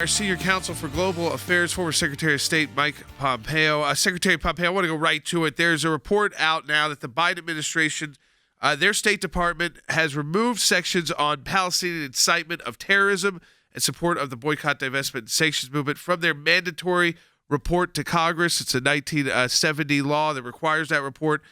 Our senior counsel for Global Affairs, former Secretary of State Mike Pompeo. Secretary Pompeo, I want to go right to it. There's a report out now that the Biden administration, their State Department, has removed sections on Palestinian incitement of terrorism and support of the boycott, divestment, and sanctions movement from their mandatory report to Congress. It's a 1970 law that requires that report.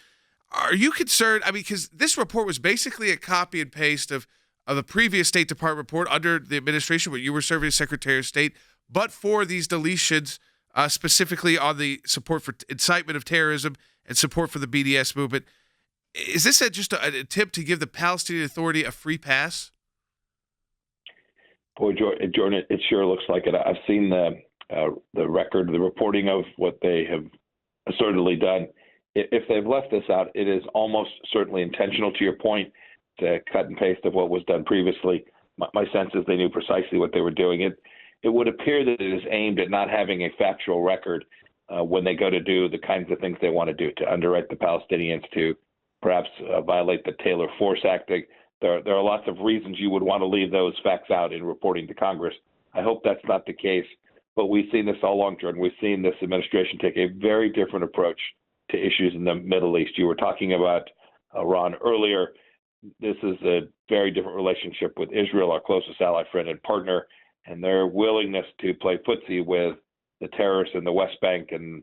Are you concerned? I mean, because this report was basically a copy and paste of the previous State Department report under the administration when you were serving as Secretary of State, but for these deletions specifically on the support for incitement of terrorism and support for the BDS movement. Is this just an attempt to give the Palestinian Authority a free pass? Boy, Jordan, it sure looks like it. I've seen the record, the reporting of what they have assertedly done. If they've left this out, it is almost certainly intentional, to your point, to cut and paste of what was done previously. My sense is they knew precisely what they were doing. It would appear that it is aimed at not having a factual record when they go to do the kinds of things they want to do, to underwrite the Palestinians, to perhaps violate the Taylor Force Act. There are lots of reasons you would want to leave those facts out in reporting to Congress. I hope that's not the case, but we've seen this all along, Jordan. We've seen this administration take a very different approach to issues in the Middle East. You were talking about Iran earlier. This is a very different relationship with Israel, our closest ally, friend, and partner, and their willingness to play footsie with the terrorists in the West Bank and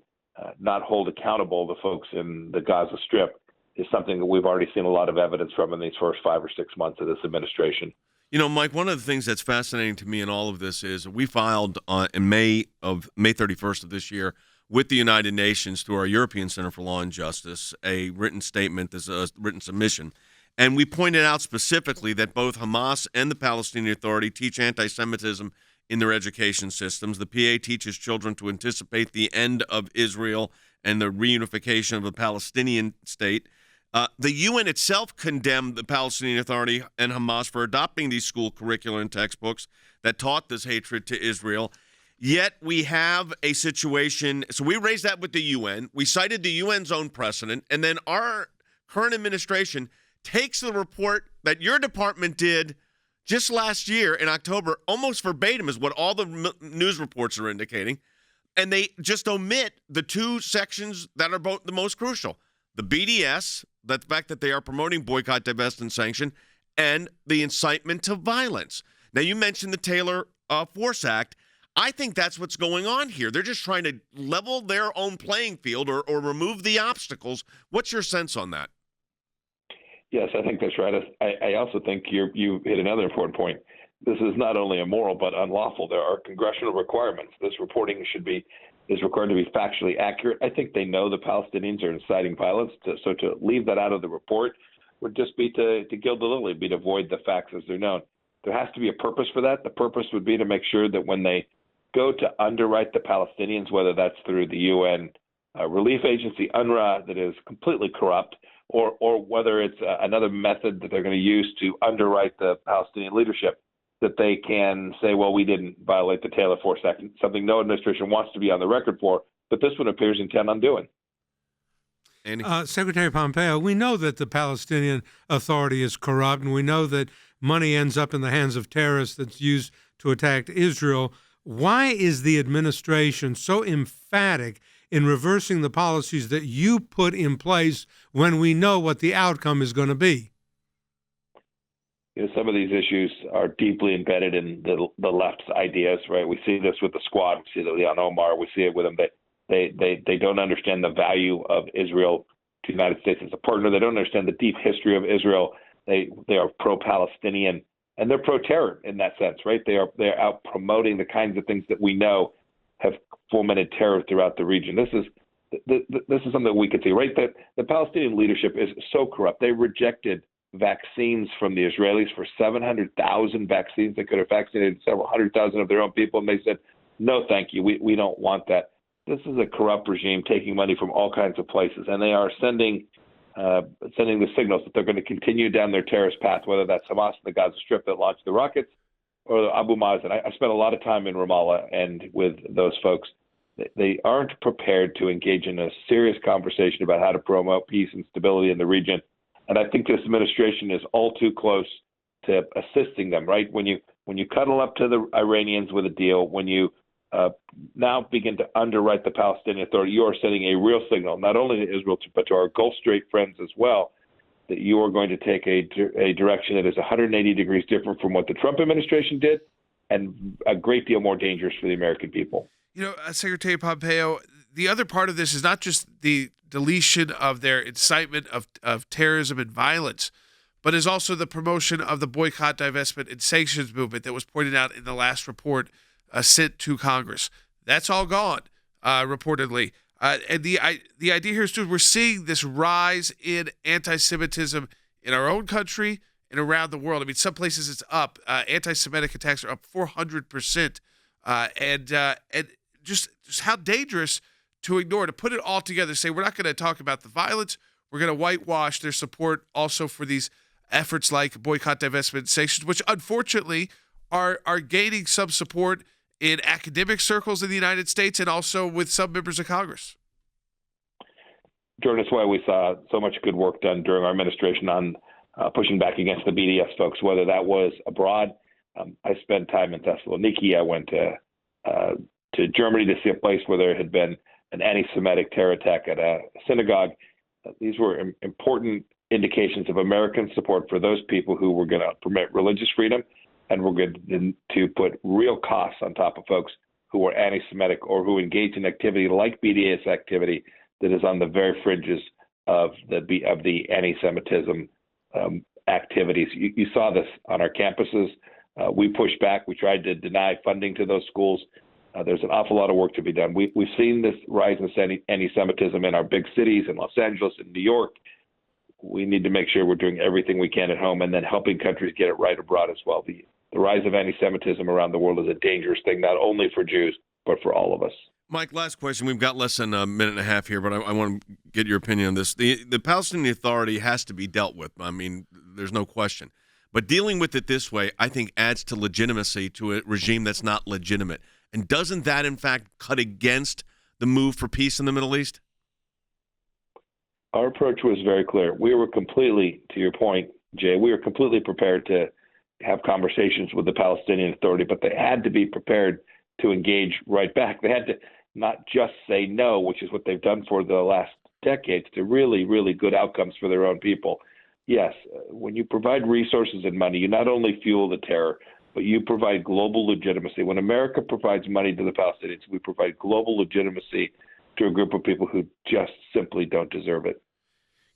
not hold accountable the folks in the Gaza Strip is something that we've already seen a lot of evidence from in these first 5 or 6 months of this administration. You know, Mike, one of the things that's fascinating to me in all of this is we filed in May 31st of this year with the United Nations through our European Center for Law and Justice a written statement, this is a written submission. And we pointed out specifically that both Hamas and the Palestinian Authority teach anti-Semitism in their education systems. The PA teaches children to anticipate the end of Israel and the reunification of the Palestinian state. The UN itself condemned the Palestinian Authority and Hamas for adopting these school curricula and textbooks that taught this hatred to Israel. Yet we have a situation, so we raised that with the UN. We cited the UN's own precedent, and then our current administration takes the report that your department did just last year in October, almost verbatim is what all the news reports are indicating, and they just omit the two sections that are both the most crucial. The BDS, the fact that they are promoting boycott, divest, and sanction, and the incitement to violence. Now, you mentioned the Taylor Force Act. I think that's what's going on here. They're just trying to level their own playing field or remove the obstacles. What's your sense on that? Yes, I think that's right. I also think you hit another important point. This is not only immoral but unlawful. There are congressional requirements. This reporting is required to be factually accurate. I think they know the Palestinians are inciting violence, so to leave that out of the report would just be to gild the lily, be to avoid the facts as they're known. There has to be a purpose for that. The purpose would be to make sure that when they go to underwrite the Palestinians, whether that's through the UN relief agency, UNRWA, that is completely corrupt, or whether it's another method that they're going to use to underwrite the Palestinian leadership, that they can say, well, we didn't violate the Taylor Force Act, something no administration wants to be on the record for, but this one appears intent on doing. Secretary Pompeo, we know that the Palestinian Authority is corrupt, and we know that money ends up in the hands of terrorists that's used to attack Israel. Why is the administration so emphatic in reversing the policies that you put in place when we know what the outcome is going to be? You know, some of these issues are deeply embedded in the left's ideas, right? We see this with the Squad. We see it with Omar. We see it with them. They don't understand the value of Israel to the United States as a partner. They don't understand the deep history of Israel. They are pro-Palestinian, and they're pro-terror in that sense, right? They're out promoting the kinds of things that we know have fomented terror throughout the region. This is something we could see, right? That the Palestinian leadership is so corrupt. They rejected vaccines from the Israelis for 700,000 vaccines. They could have vaccinated several 100,000 of their own people, and they said, no, thank you. We don't want that. This is a corrupt regime taking money from all kinds of places, and they are sending the signals that they're going to continue down their terrorist path, whether that's Hamas in the Gaza Strip that launched the rockets or Abu Mazen. I spent a lot of time in Ramallah and with those folks. They aren't prepared to engage in a serious conversation about how to promote peace and stability in the region. And I think this administration is all too close to assisting them, right? When you cuddle up to the Iranians with a deal, when you now begin to underwrite the Palestinian Authority, you are sending a real signal, not only to Israel, but to our Gulf Strait friends as well, that you are going to take a direction that is 180 degrees different from what the Trump administration did, and a great deal more dangerous for the American people. Secretary Pompeo, the other part of this is not just the deletion of their incitement of terrorism and violence, but is also the promotion of the boycott, divestment, and sanctions movement that was pointed out in the last report sent to Congress. That's all gone, reportedly. And the idea here is, too, we're seeing this rise in anti-Semitism in our own country and around the world. I mean, some places it's up. Anti-Semitic attacks are up 400%. And just how dangerous to ignore, to put it all together, say we're not going to talk about the violence. We're going to whitewash their support also for these efforts like boycott, divestment, sanctions, which unfortunately are gaining some support in academic circles in the United States and also with some members of Congress. Jordan, that's why we saw so much good work done during our administration on pushing back against the BDS folks, whether that was abroad. I spent time in Thessaloniki. I went to Germany to see a place where there had been an anti-Semitic terror attack at a synagogue. These were important indications of American support for those people who were going to permit religious freedom and were going to put real costs on top of folks who were anti-Semitic or who engaged in activity like BDS activity that is on the very fringes of the anti-Semitism activities. You saw this on our campuses. We pushed back. We tried to deny funding to those schools. There's an awful lot of work to be done. We've seen this rise in anti-Semitism in our big cities, in Los Angeles, in New York. We need to make sure we're doing everything we can at home and then helping countries get it right abroad as well. The rise of anti-Semitism around the world is a dangerous thing, not only for Jews, but for all of us. Mike, last question. We've got less than a minute and a half here, but I want to get your opinion on this. The Palestinian Authority has to be dealt with. I mean, there's no question. But dealing with it this way, I think, adds to legitimacy to a regime that's not legitimate. And doesn't that, in fact, cut against the move for peace in the Middle East? Our approach was very clear. We were completely, to your point, Jay, we were completely prepared to have conversations with the Palestinian Authority, but they had to be prepared to engage right back. They had to not just say no, which is what they've done for the last decades, to really, really good outcomes for their own people. Yes, when you provide resources and money, you not only fuel the terror, but you provide global legitimacy. When America provides money to the Palestinians, we provide global legitimacy to a group of people who just simply don't deserve it.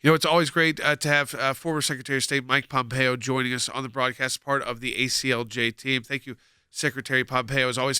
It's always great to have former Secretary of State Mike Pompeo joining us on the broadcast, part of the ACLJ team. Thank you, Secretary Pompeo, as always.